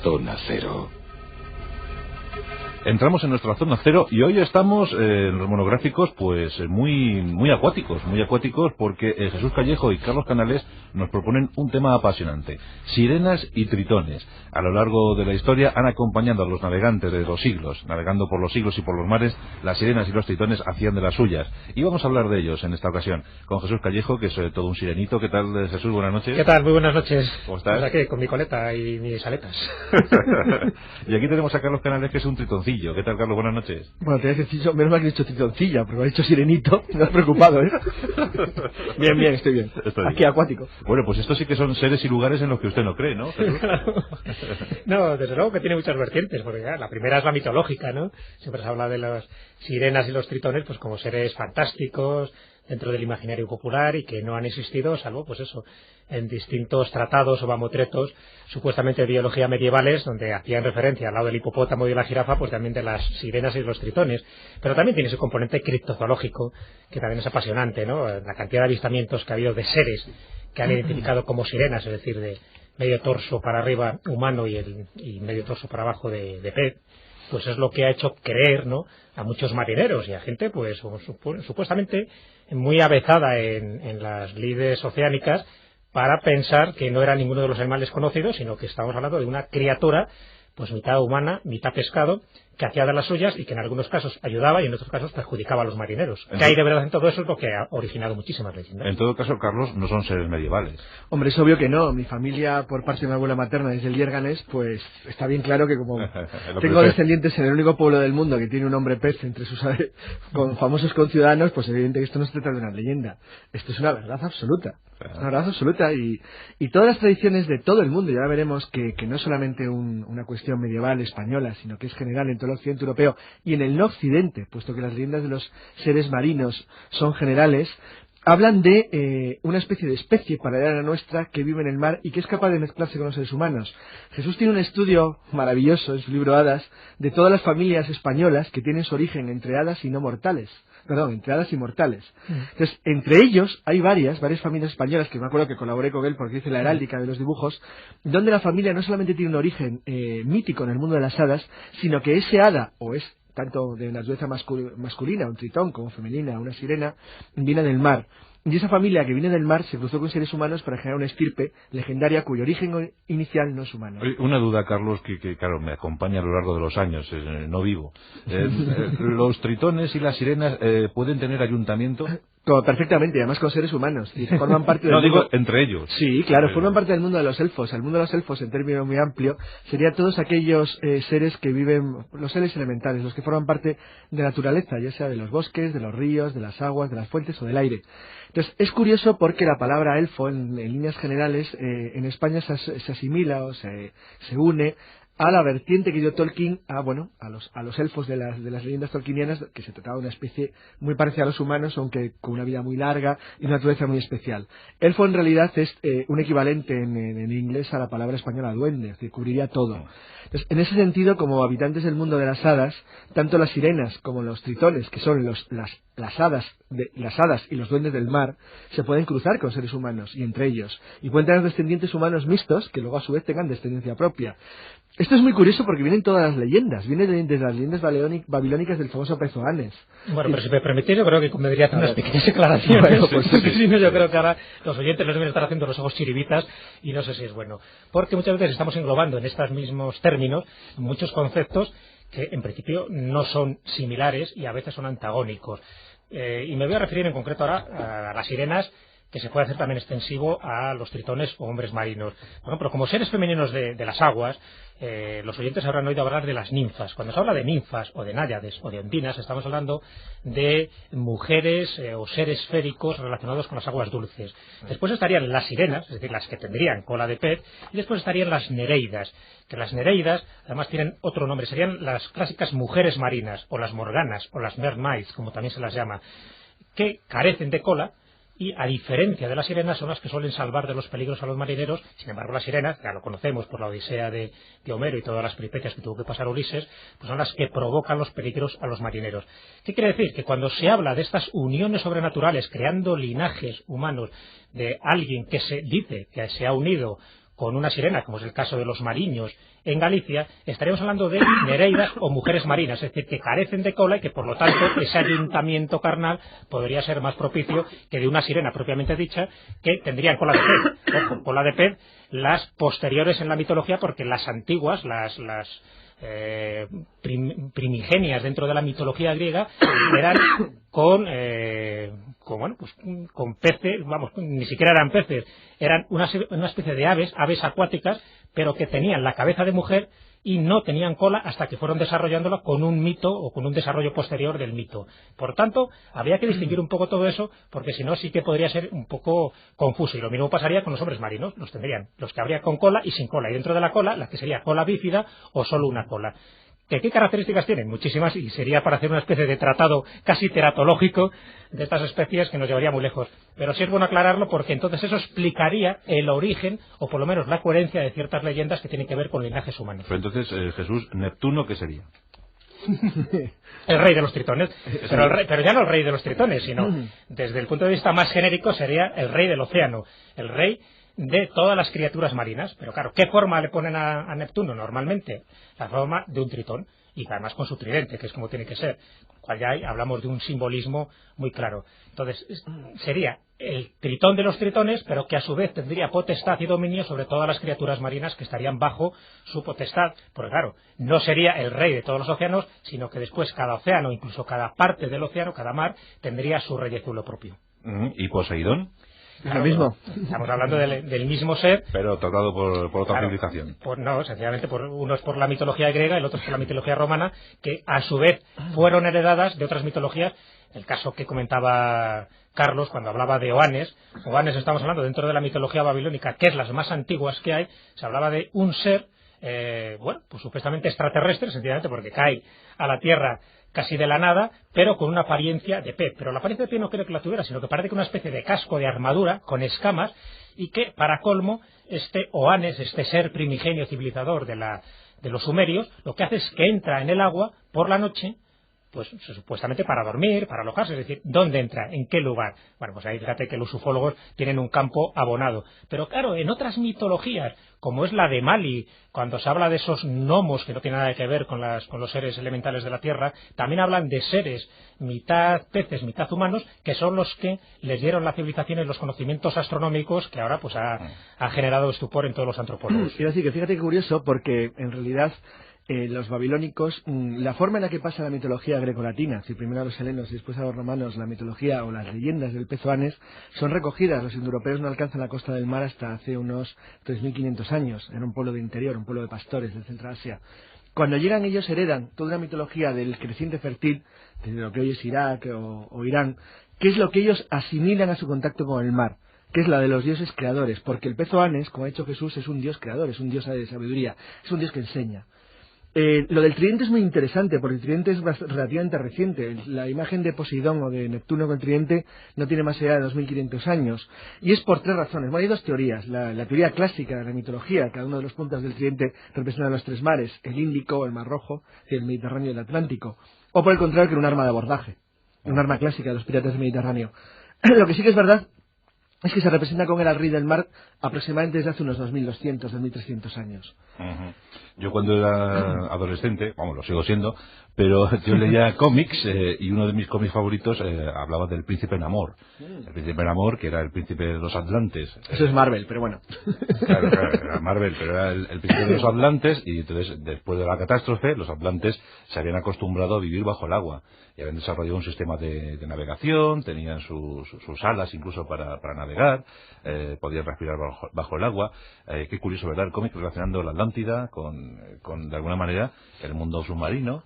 Zona Cero. Entramos en nuestra zona cero y hoy estamos en los monográficos pues muy acuáticos porque Jesús Callejo y Carlos Canales nos proponen un tema apasionante: sirenas y tritones. A lo largo de la historia han acompañado a los navegantes de los siglos, navegando por los siglos y por los mares. Las sirenas y los tritones hacían de las suyas y vamos a hablar de ellos en esta ocasión con Jesús Callejo, que es todo un sirenito. ¿Qué tal, Jesús? Buenas noches. ¿Qué tal? Muy buenas noches. ¿Cómo estás? Pues aquí, con mi coleta y mis aletas. Y aquí tenemos a Carlos Canales, que es un tritoncillo. ¿Qué tal, Carlos? Buenas noches. Bueno, te había dicho, menos mal que he dicho tritoncilla, porque me ha dicho sirenito, me has preocupado, ¿eh? Bien, estoy bien. Aquí acuático. Bueno, pues estos sí que son seres y lugares en los que usted no cree, ¿no, Jesús? No, desde luego que tiene muchas vertientes, porque ya, la primera es la mitológica, ¿no? Siempre se habla de las sirenas y los tritones pues como seres fantásticos dentro del imaginario popular y que no han existido, salvo, pues eso, en distintos tratados o mamotretos supuestamente de biología medievales, donde hacían referencia al lado del hipopótamo y de la jirafa, pues también de las sirenas y los tritones. Pero también tiene ese componente criptozoológico, que también es apasionante, ¿no? La cantidad de avistamientos que ha habido de seres que han identificado como sirenas, es decir, de medio torso para arriba humano y medio torso para abajo de pez, pues es lo que ha hecho creer, ¿no?, a muchos marineros y a gente pues supuestamente muy avezada en las lides oceánicas, para pensar que no era ninguno de los animales conocidos, sino que estamos hablando de una criatura pues mitad humana, mitad pescado, que hacía de las suyas y que en algunos casos ayudaba y en otros casos perjudicaba a los marineros. Entonces, que hay de verdad en todo eso, es lo que ha originado muchísimas leyendas. En todo caso, Carlos, no son seres medievales. Hombre, es obvio que no. Mi familia, por parte de mi abuela materna, desde el Yérganes, pues está bien claro que como tengo descendientes en el único pueblo del mundo que tiene un hombre pez entre sus con famosos conciudadanos, pues evidente que esto no se trata de una leyenda. Esto es una verdad absoluta. Una verdad absoluta y todas las tradiciones de todo el mundo, ya veremos que no es solamente una cuestión medieval española, sino que es general en todo el occidente europeo y en el no occidente, puesto que las leyendas de los seres marinos son generales. Hablan de una especie de especie paralela a la nuestra que vive en el mar y que es capaz de mezclarse con los seres humanos. Jesús tiene un estudio maravilloso en su libro Hadas de todas las familias españolas que tienen su origen entre hadas y no mortales. Perdón, entre hadas y mortales. Entonces, entre ellos hay varias familias españolas, que me acuerdo que colaboré con él porque hice la heráldica de los dibujos, donde la familia no solamente tiene un origen mítico en el mundo de las hadas, sino que ese hada, o es tanto de naturaleza masculina, un tritón, como femenina, una sirena, viene del mar. Y esa familia que viene del mar se cruzó con seres humanos para generar una estirpe legendaria cuyo origen inicial no es humano. Una duda, Carlos, que claro, me acompaña a lo largo de los años, no vivo. ¿Los tritones y las sirenas pueden tener ayuntamiento? Perfectamente, además con seres humanos. Y forman parte del digo entre ellos. Sí, claro, forman parte del mundo de los elfos. El mundo de los elfos, en términos muy amplio, sería todos aquellos seres que viven, los seres elementales, los que forman parte de la naturaleza, ya sea de los bosques, de los ríos, de las aguas, de las fuentes o del aire. Entonces, es curioso porque la palabra elfo, en líneas generales, en España se asimila o se une a la vertiente que dio Tolkien a los elfos de las leyendas tolkienianas, que se trataba de una especie muy parecida a los humanos, aunque con una vida muy larga y una naturaleza muy especial. Elfo en realidad es un equivalente en inglés a la palabra española duende, es decir, cubriría todo. Entonces, en ese sentido, como habitantes del mundo de las hadas, tanto las sirenas como los tritones, que son las hadas y los duendes del mar, se pueden cruzar con seres humanos y entre ellos, y pueden tener descendientes humanos mixtos que luego a su vez tengan descendencia propia. Esto es muy curioso porque vienen todas las leyendas, viene desde las leyendas babilónicas del famoso Pezoanes. Bueno, pero si me permitís, yo creo que convendría hacer unas pequeñas declaraciones. Bueno, pues porque si no, yo creo que ahora los oyentes les deben estar haciendo los ojos chiribitas y no sé si es bueno. Porque muchas veces estamos englobando en estos mismos términos muchos conceptos que en principio no son similares y a veces son antagónicos. Y me voy a referir en concreto ahora a las sirenas, que se puede hacer también extensivo a los tritones o hombres marinos. Por ejemplo, como seres femeninos de las aguas, los oyentes habrán oído hablar de las ninfas. Cuando se habla de ninfas o de náyades o de ondinas, estamos hablando de mujeres o seres féricos relacionados con las aguas dulces. Después estarían las sirenas, es decir, las que tendrían cola de pez, y después estarían las nereidas, que las nereidas además tienen otro nombre, serían las clásicas mujeres marinas, o las morganas, o las mermaids, como también se las llama, que carecen de cola, y a diferencia de las sirenas son las que suelen salvar de los peligros a los marineros. Sin embargo, las sirenas, ya lo conocemos por la Odisea de Homero y todas las peripecias que tuvo que pasar Ulises, pues son las que provocan los peligros a los marineros. ¿Qué quiere decir? Que cuando se habla de estas uniones sobrenaturales creando linajes humanos de alguien que se dice que se ha unido con una sirena, como es el caso de los mariños en Galicia, estaríamos hablando de nereidas o mujeres marinas, es decir, que carecen de cola y que por lo tanto ese ayuntamiento carnal podría ser más propicio que de una sirena propiamente dicha, que tendrían cola de pez. Ojo, cola de pez las posteriores en la mitología, porque las antiguas, las primigenias dentro de la mitología griega eran con peces, vamos, ni siquiera eran peces, eran una especie de aves acuáticas, pero que tenían la cabeza de mujer y no tenían cola hasta que fueron desarrollándola con un mito o con un desarrollo posterior del mito. Por tanto, habría que distinguir un poco todo eso, porque si no sí que podría ser un poco confuso. Y lo mismo pasaría con los hombres marinos, los tendrían, los que habría con cola y sin cola. Y dentro de la cola, la que sería cola bífida o solo una cola. ¿Qué características tienen? Muchísimas, y sería para hacer una especie de tratado casi teratológico de estas especies que nos llevaría muy lejos. Pero sí es bueno aclararlo, porque entonces eso explicaría el origen, o por lo menos la coherencia de ciertas leyendas que tienen que ver con linajes humanos. Pero entonces, Jesús, ¿Neptuno qué sería? El rey de los tritones, pero ya no el rey de los tritones, sino desde el punto de vista más genérico sería el rey del océano, el rey de todas las criaturas marinas. Pero claro, ¿qué forma le ponen a Neptuno normalmente? La forma de un tritón, y además con su tridente, que es como tiene que ser, cual ya hablamos de un simbolismo muy claro. Entonces sería el tritón de los tritones, pero que a su vez tendría potestad y dominio sobre todas las criaturas marinas que estarían bajo su potestad, porque claro, no sería el rey de todos los océanos, sino que después cada océano, incluso cada parte del océano, cada mar, tendría su reyezuelo propio. ¿Y Poseidón? Claro, lo mismo. Estamos hablando del mismo ser, pero tratado por otra civilización. No, sencillamente uno es por la mitología griega, el otro es por la mitología romana, que a su vez fueron heredadas de otras mitologías. El caso que comentaba Carlos cuando hablaba de Oanes, estamos hablando dentro de la mitología babilónica, que es las más antiguas que hay. Se hablaba de un ser, pues supuestamente extraterrestre, sencillamente porque cae a la tierra casi de la nada, pero con una apariencia de pez. Pero la apariencia de pez no creo que la tuviera, sino que parece que una especie de casco de armadura con escamas, y que, para colmo, este Oanes, este ser primigenio civilizador de los sumerios, lo que hace es que entra en el agua por la noche, pues supuestamente para dormir, para alojarse, es decir, ¿dónde entra? ¿En qué lugar? Bueno, pues ahí fíjate que los ufólogos tienen un campo abonado. Pero claro, en otras mitologías, como es la de Mali, cuando se habla de esos gnomos que no tienen nada que ver con los seres elementales de la Tierra, también hablan de seres mitad peces, mitad humanos, que son los que les dieron la civilización y los conocimientos astronómicos que ahora pues ha generado estupor en todos los antropólogos. Quiero decir que fíjate qué curioso, porque en realidad los babilónicos, la forma en la que pasa la mitología grecolatina, si primero a los helenos y después a los romanos, la mitología o las leyendas del pez Oanes son recogidas. Los indoeuropeos no alcanzan la costa del mar hasta hace unos 3.500 años, en un pueblo de interior, un pueblo de pastores de Centro Asia. Cuando llegan ellos heredan toda una mitología del creciente fértil, de lo que hoy es Irak o Irán, que es lo que ellos asimilan a su contacto con el mar, que es la de los dioses creadores, porque el pez Oanes, como ha dicho Jesús, es un dios creador, es un dios de sabiduría, es un dios que enseña. Lo del tridente es muy interesante, porque el tridente es relativamente reciente. La imagen de Poseidón o de Neptuno con el tridente no tiene más allá de 2.500 años. Y es por tres razones. Bueno, hay dos teorías. La teoría clásica de la mitología, cada uno de los puntas del tridente representa los tres mares, el Índico, el Mar Rojo, el Mediterráneo y el Atlántico. O por el contrario, que era un arma de abordaje, un arma clásica de los piratas del Mediterráneo. Lo que sí que es verdad es que se representa con él al rey del mar aproximadamente desde hace unos 2.200, 2.300 años. Yo cuando era adolescente, vamos, lo sigo siendo, pero yo leía cómics y uno de mis cómics favoritos hablaba del príncipe Namor. El príncipe Namor, que era el príncipe de los Atlantes. Eso es Marvel, pero bueno. Claro, era Marvel, pero era el príncipe de los Atlantes, y entonces, después de la catástrofe, los Atlantes se habían acostumbrado a vivir bajo el agua y habían desarrollado un sistema de navegación, tenían sus alas incluso para navegar, podían respirar bajo el agua. Qué curioso, ¿verdad? El cómic relacionando la Atlántida con de alguna manera el mundo submarino.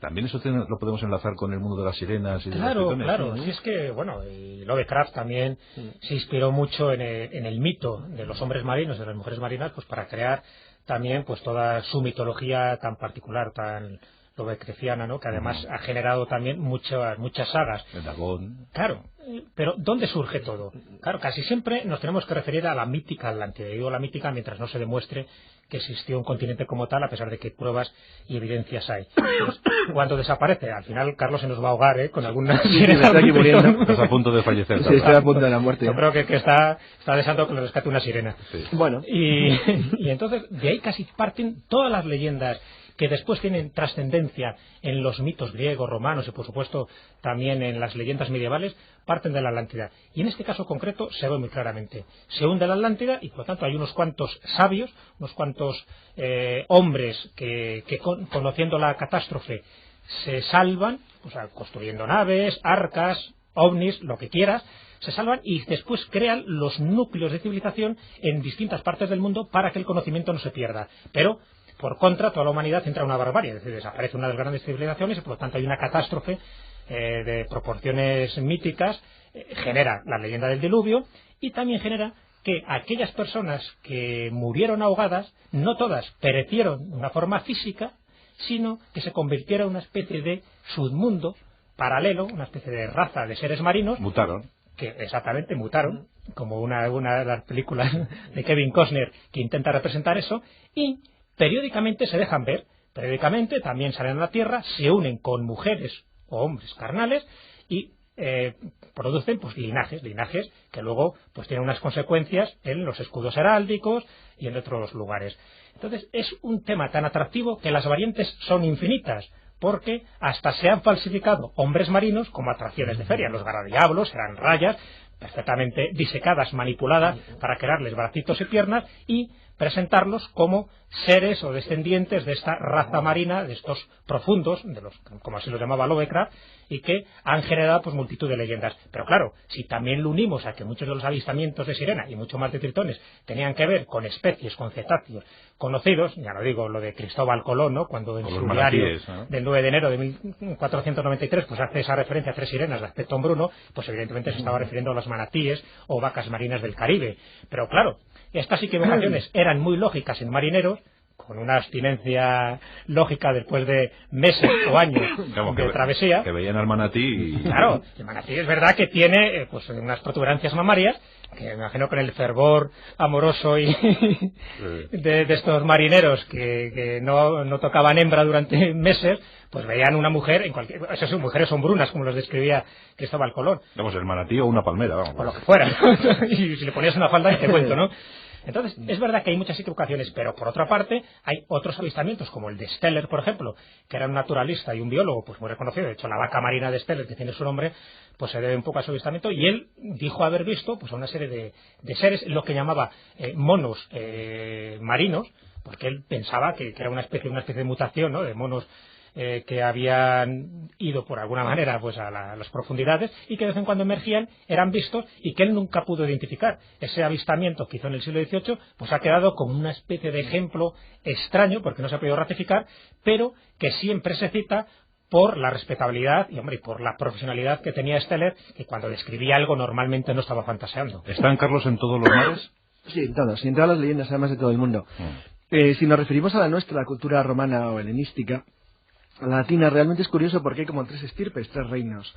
También eso lo podemos enlazar con el mundo de las sirenas y de los tritones. Claro, sí, es que, bueno, y Lovecraft también se inspiró mucho en el mito de los hombres marinos, de las mujeres marinas, pues para crear también pues toda su mitología tan particular, tan lovecraftiana, ¿no? Que además ha generado también muchas sagas. El dragón. Claro, pero ¿dónde surge todo? Claro, casi siempre nos tenemos que referir a la mítica Atlántida. Digo la mítica mientras no se demuestre que existió un continente como tal, a pesar de que pruebas y evidencias hay. Pues, cuando desaparece, al final Carlos se nos va a ahogar, con alguna sirena. Está aquí muriendo. Estás a punto de fallecer. Sí, estoy a punto de la muerte. Yo creo que está deseando que le rescate una sirena. Sí. Bueno. Y entonces, de ahí casi parten todas las leyendas que después tienen trascendencia en los mitos griegos, romanos y por supuesto también en las leyendas medievales, parten de la Atlántida. Y en este caso concreto se ve muy claramente. Se hunde la Atlántida y por lo tanto hay unos cuantos sabios, unos cuantos hombres que conociendo la catástrofe se salvan, o sea, construyendo naves, arcas, ovnis, lo que quieras, se salvan y después crean los núcleos de civilización en distintas partes del mundo para que el conocimiento no se pierda. Pero por contra, toda la humanidad entra en una barbarie, es decir, desaparece una de las grandes civilizaciones y por lo tanto hay una catástrofe de proporciones míticas, genera la leyenda del diluvio y también genera que aquellas personas que murieron ahogadas, no todas perecieron de una forma física, sino que se convirtieron en una especie de submundo paralelo, una especie de raza de seres marinos. Mutaron. Que exactamente mutaron, como una de las películas de Kevin Costner que intenta representar eso, y periódicamente se dejan ver, periódicamente también salen a la Tierra, se unen con mujeres o hombres carnales y producen pues linajes que luego pues tienen unas consecuencias en los escudos heráldicos y en otros lugares. Entonces es un tema tan atractivo que las variantes son infinitas, porque hasta se han falsificado hombres marinos como atracciones de feria. Los garadiablos eran rayas perfectamente disecadas, manipuladas para crearles bracitos y piernas y presentarlos como seres o descendientes de esta raza marina, de estos profundos, de los, como así los llamaba Lovecraft, y que han generado pues multitud de leyendas. Pero claro, si también lo unimos a que muchos de los avistamientos de sirena y mucho más de tritones tenían que ver con especies, con cetáceos conocidos, ya no digo lo de Cristóbal Colón, ¿no? Cuando en su diario del 9 de enero de 1493 pues hace esa referencia a 3 sirenas de aspecto bruno, pues evidentemente se estaba refiriendo a los manatíes o vacas marinas del Caribe. Pero claro, estas equivocaciones eran muy lógicas en marineros, con una abstinencia lógica después de meses o años de travesía. Que veían al manatí y... Claro, el manatí es verdad que tiene pues unas protuberancias mamarias, que me imagino con el fervor amoroso y de estos marineros que no tocaban hembra durante meses, pues veían una mujer, esas mujeres son brunas, como los describía Cristóbal Colón. Vamos, el manatí o una palmera, vamos. O lo que fuera. Y si le ponías una falda, y te cuento, ¿no? Entonces, es verdad que hay muchas equivocaciones, pero por otra parte hay otros avistamientos, como el de Steller, por ejemplo, que era un naturalista y un biólogo pues muy reconocido. De hecho, la vaca marina de Steller, que tiene su nombre, pues se debe un poco a su avistamiento, y él dijo haber visto pues a una serie de seres, lo que llamaba monos marinos, porque él pensaba que era una especie de mutación, ¿no?, de monos que habían ido por alguna manera pues a las profundidades y que de vez en cuando emergían, eran vistos y que él nunca pudo identificar. Ese avistamiento que hizo en el siglo XVIII pues ha quedado como una especie de ejemplo extraño, porque no se ha podido ratificar, pero que siempre se cita por la respetabilidad y, hombre, por la profesionalidad que tenía Steller, que cuando describía algo normalmente no estaba fantaseando. ¿Están, Carlos, en todos los mares? Sí, en todos, y en todas las leyendas, además de todo el mundo. Si nos referimos a la nuestra, la cultura romana o helenística, la latina, realmente es curioso porque hay como 3 estirpes, 3 reinos.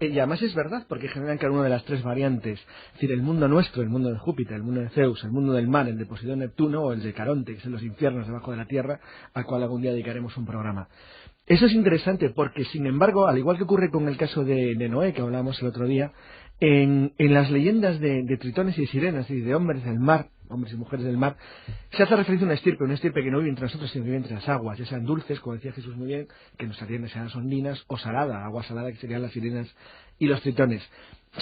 Y además es verdad, porque generan cada una de las 3 variantes. Es decir, el mundo nuestro, el mundo de Júpiter, el mundo de Zeus, el mundo del mar, el de Poseidón, Neptuno, o el de Caronte, que son los infiernos debajo de la tierra, al cual algún día dedicaremos un programa. Eso es interesante porque, sin embargo, al igual que ocurre con el caso de Noé, que hablábamos el otro día, en las leyendas de tritones y de sirenas y de hombres del mar, hombres y mujeres del mar, se hace referencia a una estirpe que no vive entre nosotros, sino que vive entre las aguas, ya sean dulces, como decía Jesús muy bien, que nuestras tierras sean ondinas, o salada, agua salada, que serían las sirenas y los tritones.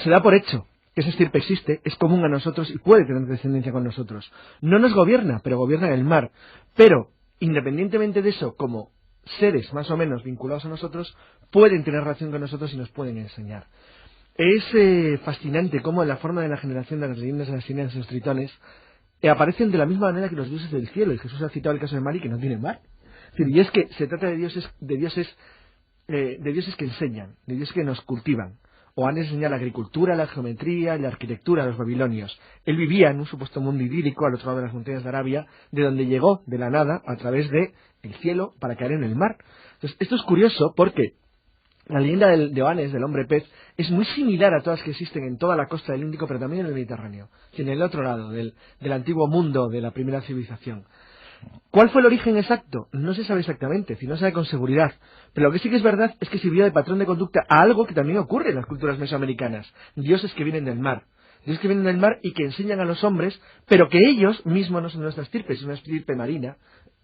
Se da por hecho que esa estirpe existe, es común a nosotros y puede tener descendencia con nosotros. No nos gobierna, pero gobierna en el mar. Pero, independientemente de eso, como seres más o menos vinculados a nosotros, pueden tener relación con nosotros y nos pueden enseñar. Es fascinante cómo en la forma de la generación de las leyendas de las sirenas y los tritones aparecen de la misma manera que los dioses del cielo, y Jesús ha citado el caso de Mari, que no tiene mar. Es decir, y es que se trata de dioses que enseñan, de dioses que nos cultivan, o han enseñado la agricultura, la geometría y la arquitectura a los babilonios. Él vivía en un supuesto mundo idílico al otro lado de las montañas de Arabia, de donde llegó de la nada a través de el cielo para caer en el mar. Entonces, esto es curioso porque la leyenda de Oannes, del hombre pez, es muy similar a todas que existen en toda la costa del Índico, pero también en el Mediterráneo, en el otro lado del antiguo mundo de la primera civilización. ¿Cuál fue el origen exacto? No se sabe exactamente, si no se sabe con seguridad. Pero lo que sí que es verdad es que sirvió de patrón de conducta a algo que también ocurre en las culturas mesoamericanas. Dioses que vienen del mar. Dioses que vienen del mar y que enseñan a los hombres, pero que ellos mismos no son nuestra estirpe, sino una estirpe marina,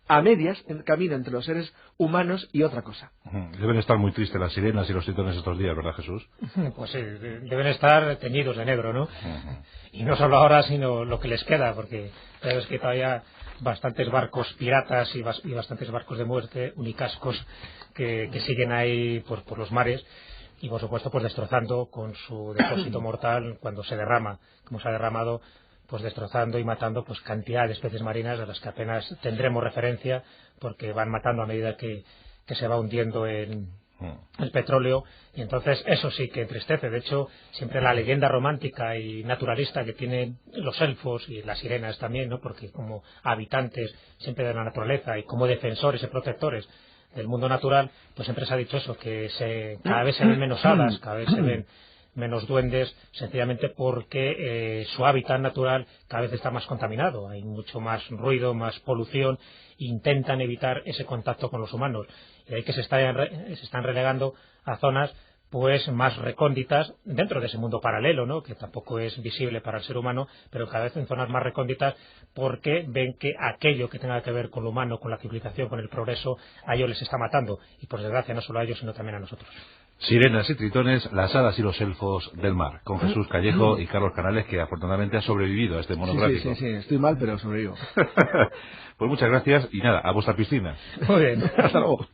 a medias, en camino entre los seres humanos y otra cosa. Deben estar muy tristes las sirenas y los tritones estos días, ¿verdad, Jesús? Pues sí, deben estar teñidos de negro, ¿no? Y no solo ahora, sino lo que les queda, porque sabes que todavía bastantes barcos piratas y bastantes barcos de muerte, unicascos, que siguen ahí por los mares y, por supuesto, pues destrozando con su depósito mortal cuando se derrama, como se ha derramado, pues destrozando y matando pues cantidad de especies marinas a las que apenas tendremos referencia porque van matando a medida que se va hundiendo el petróleo, y entonces eso sí que entristece. De hecho, siempre la leyenda romántica y naturalista que tienen los elfos y las sirenas también, ¿no? Porque como habitantes siempre de la naturaleza y como defensores y protectores del mundo natural, pues siempre se ha dicho eso, que cada vez se ven menos hadas, cada vez se ven menos duendes, sencillamente porque su hábitat natural cada vez está más contaminado, hay mucho más ruido, más polución, intentan evitar ese contacto con los humanos, y ahí que se están relegando a zonas pues más recónditas dentro de ese mundo paralelo, ¿no? Que tampoco es visible para el ser humano, pero cada vez en zonas más recónditas porque ven que aquello que tenga que ver con lo humano, con la civilización, con el progreso, a ellos les está matando, y por desgracia no solo a ellos sino también a nosotros. Sirenas y tritones, las hadas y los elfos del mar, con Jesús Callejo y Carlos Canales, que afortunadamente ha sobrevivido a este monográfico. Sí, estoy mal, pero sobrevivo. Pues muchas gracias y nada, a vuestra piscina. Muy bien. Hasta luego.